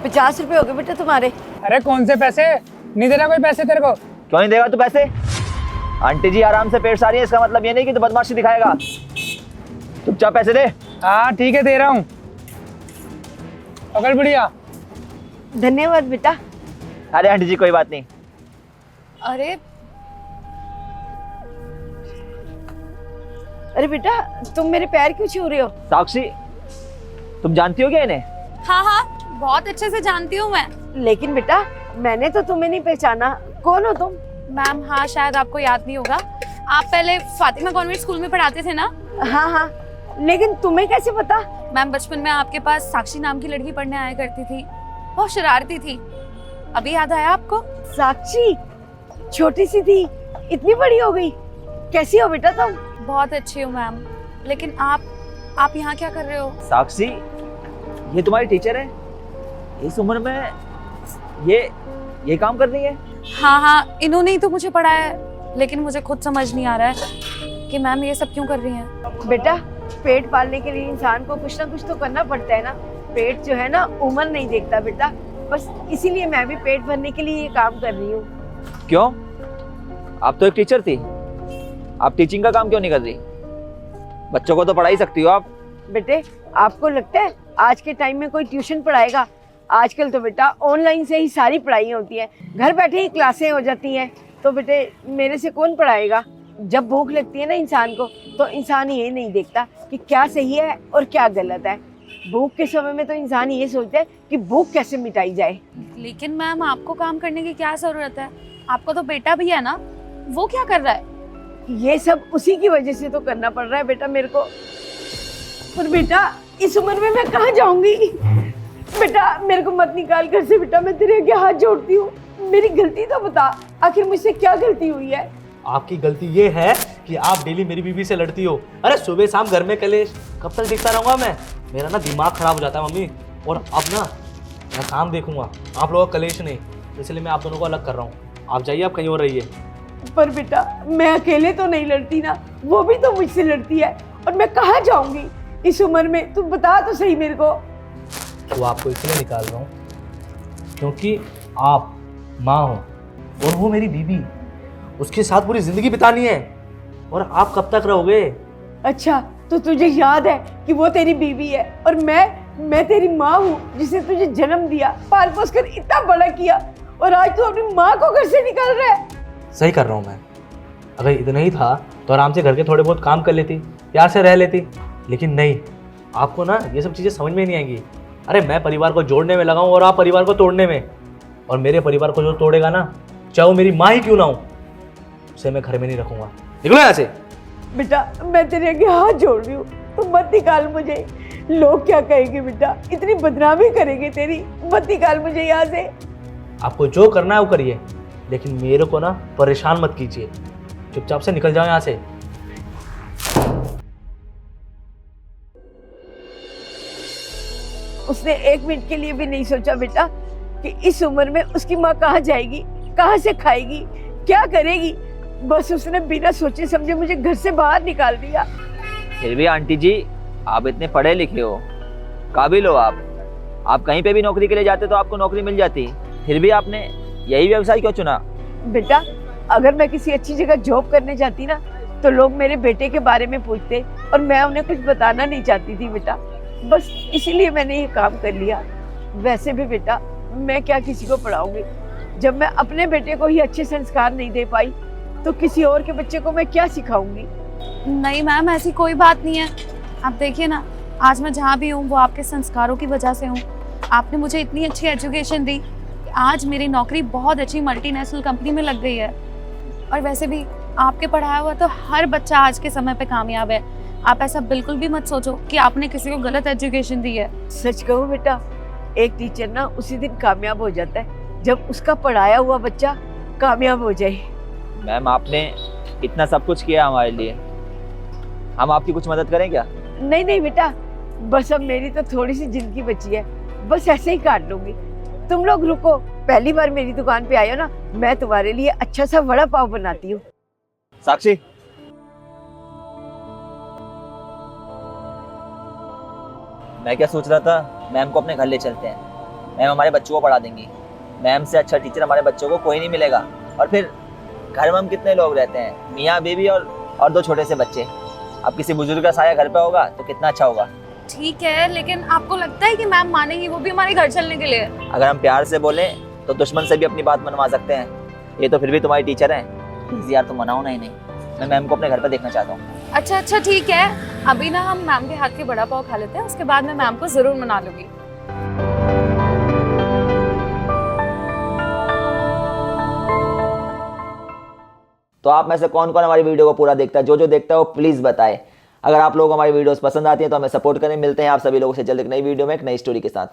50 रुपए हो गए बेटा तुम्हारे। अरे कौन से पैसे? नहीं देना कोई पैसे तेरे को। क्यों नहीं देगा तू पैसे? आंटी जी आराम से पेट सारी है, इसका मतलब ये नहीं कि तू बदमाशी दिखाएगा। चुपचाप पैसे दे। हाँ ठीक है, दे रहा हूँ। पकड़ बढ़िया। धन्यवाद बेटा। अरे आंटी जी कोई बात नहीं। अरे अरे बेटा तुम मेरे पैर क्यों छू रहे हो? साक्षी तुम जानती हो क्या इन्हें? हाँ हाँ, बहुत अच्छे से जानती हूँ मैं। लेकिन बेटा मैंने तो तुम्हें नहीं पहचाना, कौन हो तुम? मैम हाँ, शायद आपको याद नहीं होगा, आप पहले फातिमा कॉन्वेंट स्कूल में पढ़ाते थे ना। हाँ हाँ, लेकिन तुम्हें कैसे पता? मैम बचपन में आपके पास साक्षी नाम की लड़की पढ़ने आया करती थी, बहुत शरारती थी। अभी याद आया आपको? साक्षी छोटी सी थी, इतनी बड़ी हो गई। कैसी हो बेटा तुम? बहुत अच्छी हूँ मैम, लेकिन आप यहाँ क्या कर रहे हो? साक्षी ये तुम्हारी टीचर है? इस उम्र में ये काम कर रही है? हाँ हाँ, इन्होंने ही तो मुझे पढ़ाया है, लेकिन मुझे खुद समझ नहीं आ रहा है कि मैम ये सब क्यों कर रही हैं। बेटा पेट पालने के लिए इंसान को कुछ ना कुछ तो करना पड़ता है ना। पेट जो है ना उम्र नहीं देखता बेटा, बस इसीलिए मैं भी पेट भरने के लिए ये काम कर रही हूँ। क्यों? आप तो एक टीचर थी, आप टीचिंग का काम क्यों नहीं कर रही? बच्चों को तो पढ़ा ही सकती हो आप। बेटे आपको लगता है आज के टाइम में कोई ट्यूशन पढ़ाएगा? आजकल तो बेटा ऑनलाइन से ही सारी पढ़ाई होती है, घर बैठे ही क्लासें हो जाती हैं। तो बेटे मेरे से कौन पढ़ाएगा? जब भूख लगती है ना इंसान को, तो इंसान ये नहीं देखता कि क्या सही है और क्या गलत है। भूख के समय में तो इंसान ये सोचता है कि भूख कैसे मिटाई जाए। लेकिन मैम आपको काम करने की क्या जरूरत है? आपका तो बेटा भी है ना, वो क्या कर रहा है? ये सब उसी की वजह से तो करना पड़ रहा है बेटा मेरे को। पर बेटा इस उम्र में मैं कहाँ जाऊंगी? बेटा मेरे को मत निकाल घर से बेटा, मैं तेरे आगे हाथ जोड़ती हूँ। मेरी गलती तो बता, आखिर मुझसे क्या गलती हुई है? आपकी गलती ये है कि आप डेली मेरी बीवी से लड़ती हो। अरे सुबह शाम घर में कलेश, कब तक देखता रहूंगा मैं? मेरा ना दिमाग खराब हो जाता है मम्मी। और अब ना मैं काम देखूंगा, आप लोगों का कलेश नहीं, इसलिए मैं आप दोनों को अलग कर रहा हूँ। आप जाइए, आप कहीं और रहिए। पर बेटा मैं अकेले तो नहीं लड़ती ना, वो भी तो मुझसे लड़ती है, और मैं कहाँ जाऊंगी इस उम्र में? तू बता तो सही मेरे को। वो आपको इसलिए निकाल रहा हूँ क्योंकि आप माँ हो और वो मेरी बीवी, उसके साथ पूरी जिंदगी बितानी है। और आप कब तक रहोगे? अच्छा तो तुझे याद है कि वो तेरी बीवी है और मैं तेरी माँ हूँ, जिसे तुझे जन्म दिया, पाल पोस कर इतना बड़ा किया, और आज तू अपनी माँ को घर से निकाल रहा है। सही कर रहा हूँ मैं। अगर इतना ही था तो आराम से घर के थोड़े बहुत काम कर लेती, प्यार से रह लेती, लेकिन नहीं, आपको ना ये सब चीज़ें समझ में नहीं आएंगी। अरे मैं परिवार को जोड़ने में लगा हूँ और आप परिवार को तोड़ने में। और मेरे परिवार को जो तोड़ेगा ना, चाहे वो मेरी माँ ही क्यों ना हो, उसे मैं घर में नहीं रखूँगा। निकलो यहाँ से। बेटा मैं तेरे आगे हाथ जोड़ रही हूँ, तू मत निकाल मुझे। लोग क्या कहेंगे बेटा, इतनी बदनामी करेंगे तेरी, मत निकाल मुझे यहाँ से। आपको जो करना है वो करिए, लेकिन मेरे को ना परेशान मत कीजिए। चुपचाप से निकल जाओ यहाँ से। उसने एक मिनट के लिए भी नहीं सोचा बेटा कि इस उम्र में उसकी माँ कहाँ जाएगी, कहाँ से खाएगी, क्या करेगी। बस उसने बिना सोचे समझे मुझे घर से बाहर निकाल दिया। फिर भी आंटी जी आप इतने पढ़े लिखे हो, काबिल हो आप कहीं पे भी नौकरी के लिए जाते तो आपको नौकरी मिल जाती, फिर भी आपने यही व्यवसाय क्यों चुना? बेटा अगर मैं किसी अच्छी जगह जॉब करने जाती ना, तो लोग मेरे बेटे के बारे में पूछते और मैं उन्हें कुछ बताना नहीं चाहती थी बेटा, बस इसीलिए मैंने ये काम कर लिया। वैसे भी बेटा मैं क्या किसी को पढ़ाऊंगी? जब मैं अपने बेटे को ही अच्छे संस्कार नहीं दे पाई, तो किसी और के बच्चे को मैं क्या सिखाऊंगी? नहीं मैम, ऐसी कोई बात नहीं है। आप देखिए ना, आज मैं जहाँ भी हूँ वो आपके संस्कारों की वजह से हूँ। आपने मुझे इतनी अच्छी एजुकेशन दी, आज मेरी नौकरी बहुत अच्छी मल्टीनेशनल कंपनी में लग गई है। और वैसे भी आपके पढ़ाया हुआ तो हर बच्चा आज के समय पे कामयाब है। आप ऐसा बिल्कुल भी मत सोचो कि आपने किसी को गलत एजुकेशन दी है। सच कहूँ बेटा, एक टीचर ना उसी दिन कामयाब हो जाता है जब उसका पढ़ाया हुआ बच्चा कामयाब हो जाए। मैम आपने इतना सब कुछ किया हमारे लिए, हम आपकी कुछ मदद करें क्या? नहीं नहीं बेटा, बस अब मेरी तो थोड़ी सी जिंदगी बची है, बस ऐसे ही काट लूंगी। तुम लोग रुको, पहली बार मेरी दुकान पे आए हो ना, मैं तुम्हारे लिए अच्छा सा वड़ा पाव बनाती हूँ। साक्षी मैं क्या सोच रहा था, मैम को अपने घर ले चलते हैं, मैम हमारे बच्चों को पढ़ा देंगी। मैम से अच्छा टीचर हमारे बच्चों को कोई नहीं मिलेगा। और फिर घर में हम कितने लोग रहते हैं, मियाँ बीवी और 2 छोटे से बच्चे। अब किसी बुजुर्ग का साया घर पे होगा तो कितना अच्छा होगा। ठीक है, लेकिन आपको लगता है कि मैम मानेंगी, वो भी हमारे घर चलने के लिए? अगर हम प्यार से बोलें तो दुश्मन से भी अपनी बात मनवा सकते हैं। ये तो फिर भी तुम्हारी टीचर हैं। प्लीज़ यार तुम मनाओ ना ही नहीं। मैं मैम को अपने घर पर देखना चाहता हूँ। अच्छा ठीक है, अभी ना हम मैम के हाथ के बड़ा पाव खा लेते हैं, उसके बाद मैं मैम को ज़रूर मना लूँगी। तो आप में से कौन कौन हमारी वीडियो को पूरा देखता है? जो देखता है वो प्लीज़ बताए। अगर आप लोगों को हमारी वीडियोस पसंद आती हैं तो हमें सपोर्ट करें। मिलते हैं आप सभी लोगों से जल्द एक नई वीडियो में एक नई स्टोरी के साथ।